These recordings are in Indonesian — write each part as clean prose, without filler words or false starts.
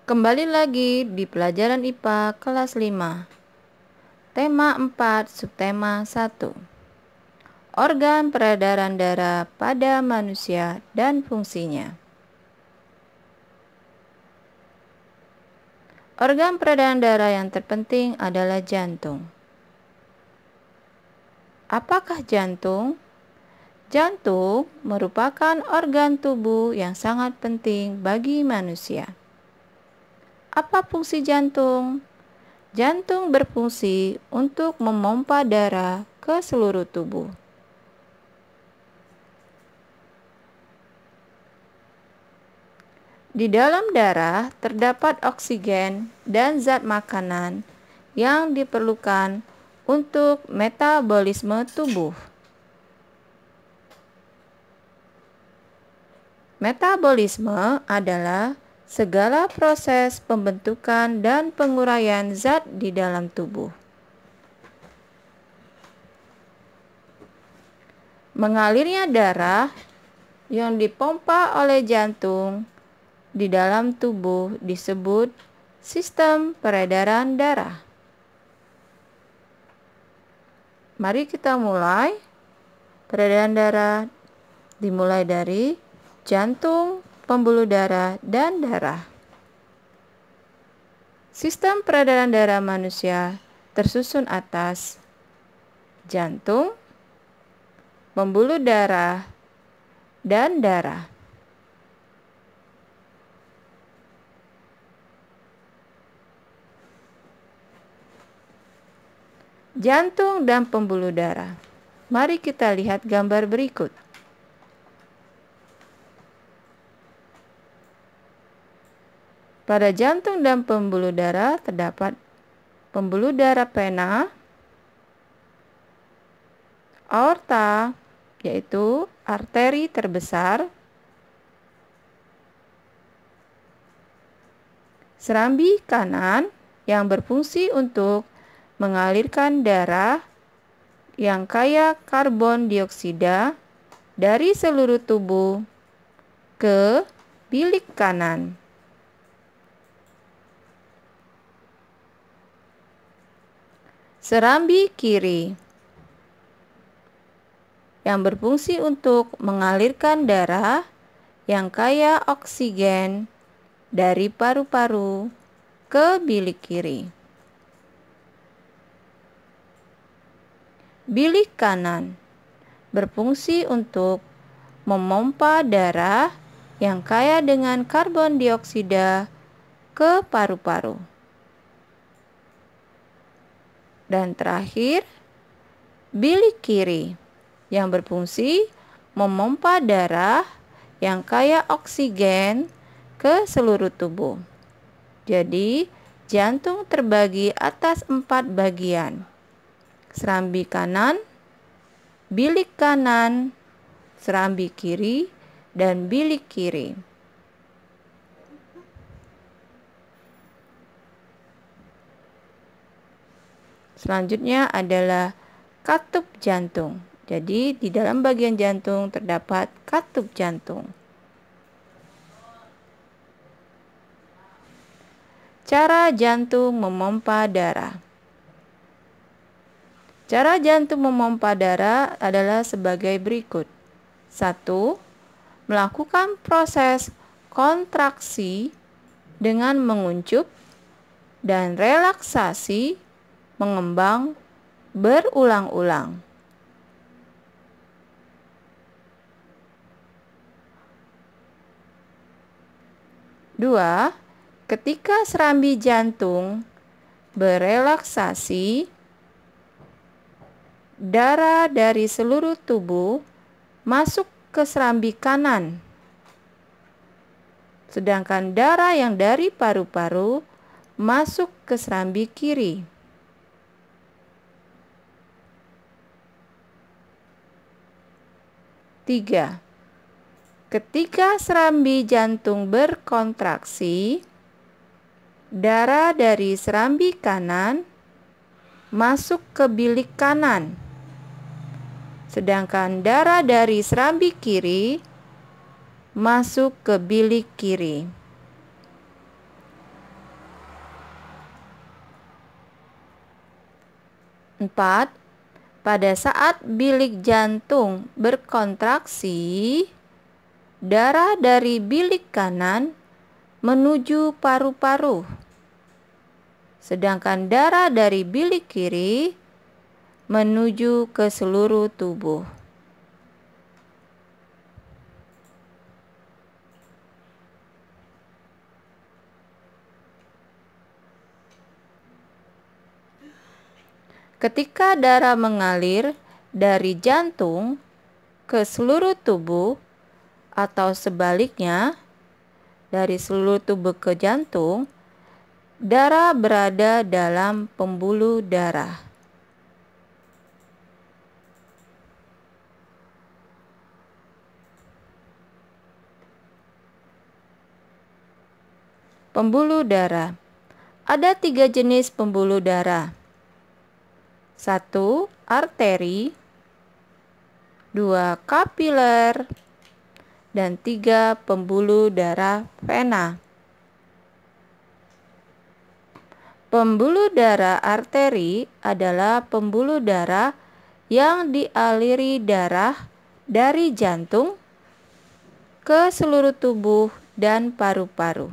Kembali lagi di pelajaran IPA kelas 5. Tema 4, subtema 1. Organ peredaran darah pada manusia dan fungsinya. Organ peredaran darah yang terpenting adalah jantung. Apakah jantung? Jantung merupakan organ tubuh yang sangat penting bagi manusia. Apa fungsi jantung? Jantung berfungsi untuk memompa darah ke seluruh tubuh. Di dalam darah terdapat oksigen dan zat makanan yang diperlukan untuk metabolisme tubuh. Metabolisme adalah segala proses pembentukan dan penguraian zat di dalam tubuh. Mengalirnya darah yang dipompa oleh jantung di dalam tubuh disebut sistem peredaran darah. Mari kita mulai. Peredaran darah dimulai dari jantung, pembuluh darah, dan darah. Sistem peredaran darah manusia tersusun atas jantung, pembuluh darah, dan darah. Jantung dan pembuluh darah. Mari kita lihat gambar berikut. Pada jantung dan pembuluh darah terdapat pembuluh darah vena, aorta, yaitu arteri terbesar, serambi kanan yang berfungsi untuk mengalirkan darah yang kaya karbon dioksida dari seluruh tubuh ke bilik kanan. Serambi kiri yang berfungsi untuk mengalirkan darah yang kaya oksigen dari paru-paru ke bilik kiri. Bilik kanan berfungsi untuk memompa darah yang kaya dengan karbon dioksida ke paru-paru. Dan terakhir, bilik kiri yang berfungsi memompa darah yang kaya oksigen ke seluruh tubuh. Jadi, jantung terbagi atas 4 bagian. Serambi kanan, bilik kanan, serambi kiri, dan bilik kiri. Selanjutnya adalah katup jantung. Jadi di dalam bagian jantung terdapat katup jantung. Cara jantung memompa darah. Cara jantung memompa darah adalah sebagai berikut. 1. Melakukan proses kontraksi dengan menguncup dan relaksasi mengembang berulang-ulang. 2. Ketika serambi jantung berelaksasi, darah dari seluruh tubuh masuk ke serambi kanan, sedangkan darah yang dari paru-paru masuk ke serambi kiri. 3. Ketika serambi jantung berkontraksi, darah dari serambi kanan masuk ke bilik kanan, sedangkan darah dari serambi kiri masuk ke bilik kiri. 4. Pada saat bilik jantung berkontraksi, darah dari bilik kanan menuju paru-paru, sedangkan darah dari bilik kiri menuju ke seluruh tubuh. Ketika darah mengalir dari jantung ke seluruh tubuh atau sebaliknya, dari seluruh tubuh ke jantung, darah berada dalam pembuluh darah. Pembuluh darah. Ada 3 jenis pembuluh darah. 1. Arteri, 2. Kapiler, dan 3. Pembuluh darah vena. Pembuluh darah arteri adalah pembuluh darah yang dialiri darah dari jantung ke seluruh tubuh dan paru-paru.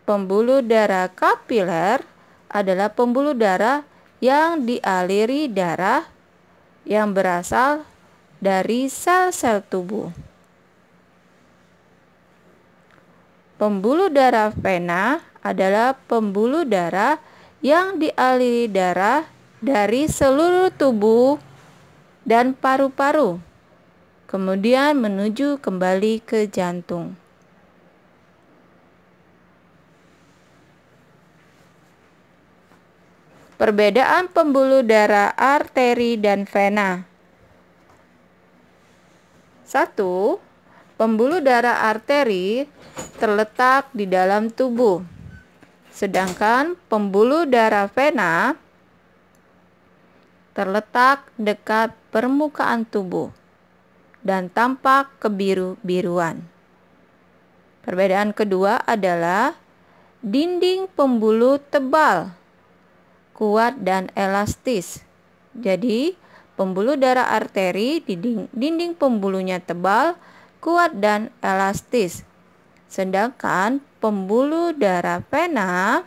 Pembuluh darah kapiler adalah pembuluh darah yang dialiri darah yang berasal dari sel-sel tubuh. Pembuluh darah vena adalah pembuluh darah yang dialiri darah dari seluruh tubuh dan paru-paru, kemudian menuju kembali ke jantung. Perbedaan pembuluh darah arteri dan vena. 1. Pembuluh darah arteri terletak di dalam tubuh, sedangkan pembuluh darah vena terletak dekat permukaan tubuh dan tampak kebiru-biruan. Perbedaan kedua adalah dinding pembuluh tebal, kuat dan elastis. Jadi, pembuluh darah arteri dinding pembuluhnya tebal, kuat dan elastis. Sedangkan pembuluh darah vena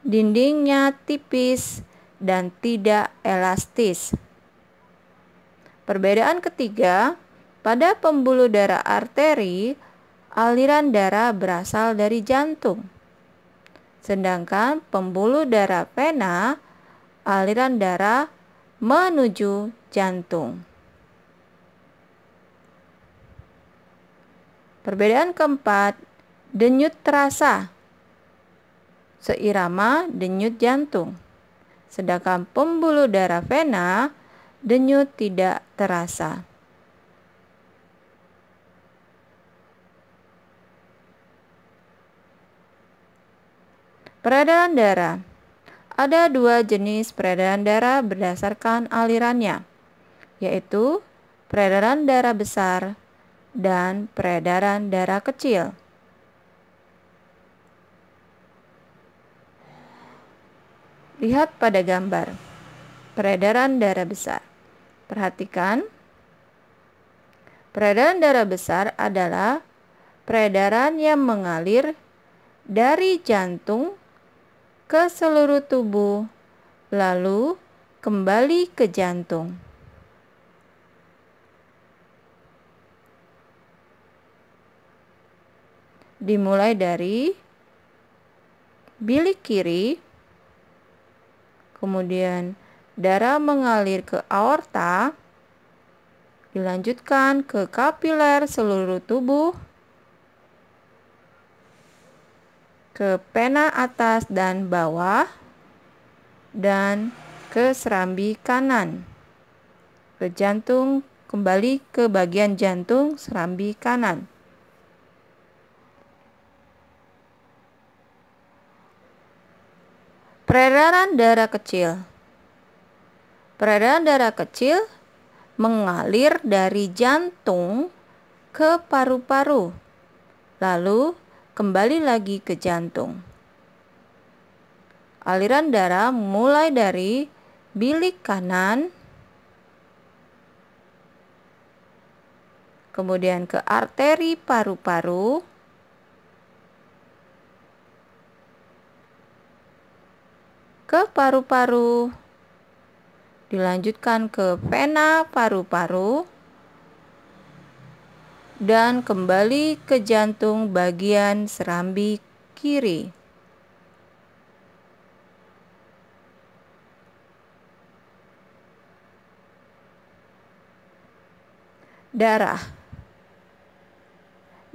dindingnya tipis dan tidak elastis. Perbedaan ketiga, pada pembuluh darah arteri, aliran darah berasal dari jantung. Sedangkan pembuluh darah vena, aliran darah menuju jantung. Perbedaan keempat, denyut terasa seirama denyut jantung. Sedangkan pembuluh darah vena, denyut tidak terasa. Peredaran darah. Ada 2 jenis peredaran darah berdasarkan alirannya, yaitu peredaran darah besar dan peredaran darah kecil. Lihat pada gambar. Peredaran darah besar. Perhatikan. Peredaran darah besar adalah peredaran yang mengalir dari jantung ke seluruh tubuh, lalu kembali ke jantung. Dimulai dari bilik kiri, kemudian darah mengalir ke aorta, dilanjutkan ke kapiler seluruh tubuh, ke pena atas dan bawah, dan ke serambi kanan. Ke jantung, kembali ke bagian jantung serambi kanan. Peredaran darah kecil. Peredaran darah kecil mengalir dari jantung ke paru-paru, lalu kembali lagi ke jantung. Aliran darah mulai dari bilik kanan, kemudian ke arteri paru-paru, ke paru-paru, dilanjutkan ke vena paru-paru, dan kembali ke jantung bagian serambi kiri. Darah.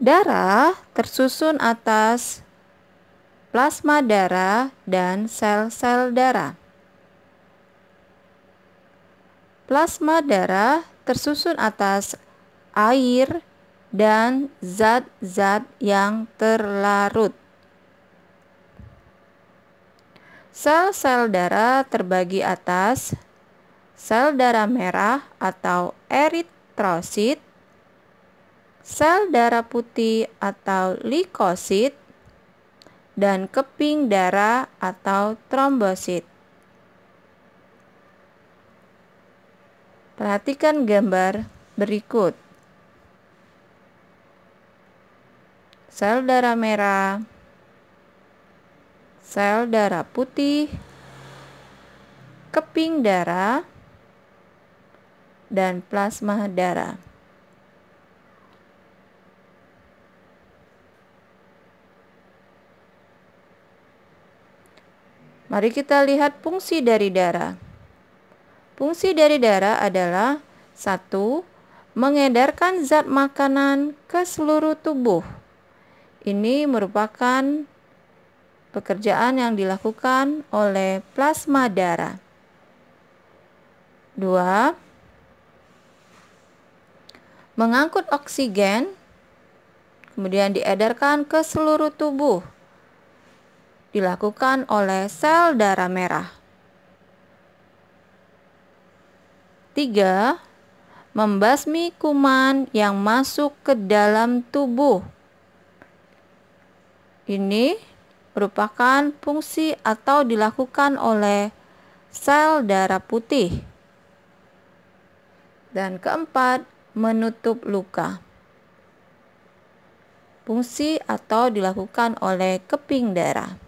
Darah tersusun atas plasma darah dan sel-sel darah. Plasma darah tersusun atas air dan zat-zat yang terlarut. Sel-sel darah terbagi atas sel darah merah atau eritrosit, sel darah putih atau leukosit, dan keping darah atau trombosit. Perhatikan gambar berikut. Sel darah merah, sel darah putih, keping darah, dan plasma darah. Mari kita lihat fungsi dari darah. Fungsi dari darah adalah 1. Mengedarkan zat makanan ke seluruh tubuh. Ini merupakan pekerjaan yang dilakukan oleh plasma darah. 2. Mengangkut oksigen, kemudian diedarkan ke seluruh tubuh. Dilakukan oleh sel darah merah. 3. Membasmi kuman yang masuk ke dalam tubuh. Ini merupakan fungsi atau dilakukan oleh sel darah putih. Dan keempat, menutup luka. Fungsi atau dilakukan oleh keping darah.